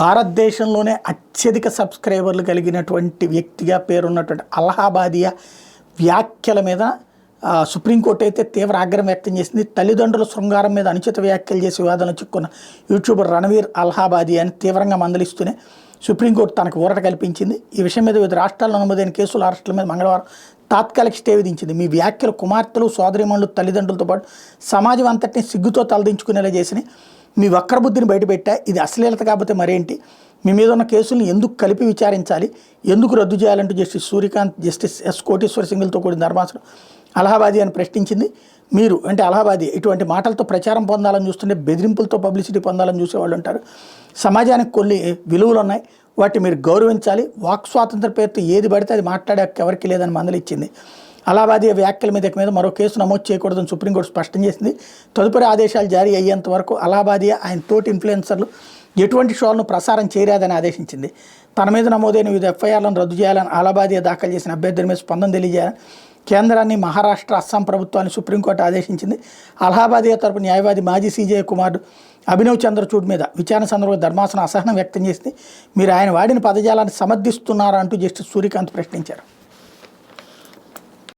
భారతదేశంలోనే అత్యధిక సబ్స్క్రైబర్లు కలిగినటువంటి వ్యక్తిగా పేరున్నటువంటి అలహాబాదియా వ్యాఖ్యల మీద సుప్రీంకోర్టు అయితే తీవ్ర ఆగ్రహం వ్యక్తం చేసింది. తల్లిదండ్రుల శృంగారం మీద అనుచిత వ్యాఖ్యలు చేసి వివాదంలో చిక్కున్న యూట్యూబర్ రణవీర్ అలహాబాదియా అని తీవ్రంగా మందలిస్తూనే సుప్రీంకోర్టు తనకు ఊరట కల్పించింది. ఈ విషయం మీద వివిధ రాష్ట్రాల్లో నమోదైన కేసుల అరెస్టుల మీద మంగళవారం తాత్కాలిక స్టే విధించింది. మీ వ్యాఖ్యలు కుమార్తెలు, సోదరిమణులు, తల్లిదండ్రులతో పాటు సమాజం అంతటినీ సిగ్గుతో తలదించుకునేలా చేసిన మీ వక్రబుద్ధిని బయటపెట్టా. ఇది అశ్లీలత కాకపోతే మరేంటి? మీ మీద ఉన్న కేసులను ఎందుకు కలిపి విచారించాలి, ఎందుకు రద్దు చేయాలంటూ justice Suryakant, justice S Koteswara సింగిల్తో కూడిన ధర్మాసనం అలహాబాదీ అని ప్రశ్నించింది. మీరు అంటే అలహాబాదీ ఇటువంటి మాటలతో ప్రచారం పొందాలని చూస్తుంటే బెదిరింపులతో పబ్లిసిటీ పొందాలని చూసేవాళ్ళు ఉంటారు. సమాజానికి కొన్ని విలువలు ఉన్నాయి, వాటిని మీరు గౌరవించాలి. వాక్ స్వాతంత్ర పేరుతో ఏది పడితే అది మాట్లాడే ఎవరికి లేదని మందలిచ్చింది. అలహాబాదీ వ్యాఖ్యల మీద మరో కేసు నమోదు చేయకూడదని సుప్రీంకోర్టు స్పష్టం చేసింది. తదుపరి ఆదేశాలు జారీ అయ్యేంత వరకు అలహాబాదీ ఆయన తోటి ఇన్ఫ్లుయెన్సర్లు ఎటువంటి షోలను ప్రసారం చేయరాదని ఆదేశించింది. తన మీద నమోదైన వివిధ ఎఫ్ఐఆర్లను రద్దు చేయాలని అలహాబాదీ దాఖలు చేసిన అభ్యర్థుల మీద స్పందన తెలియజేయాలని కేంద్రాన్ని, మహారాష్ట్ర, అస్సాం ప్రభుత్వాన్ని సుప్రీంకోర్టు ఆదేశించింది. అలహాబాదీ తరపు న్యాయవాది మాజీ సీజే కుమారుడు అభినవ్ చంద్రచూడ్ మీద విచారణ సందర్భంగా ధర్మాసనం అసహనం వ్యక్తం చేసింది. మీరు ఆయన వాడిన పదజాలాన్ని సమర్థిస్తున్నారా అంటూ జస్టిస్ సూర్యకాంత్ ప్రశ్నించారు.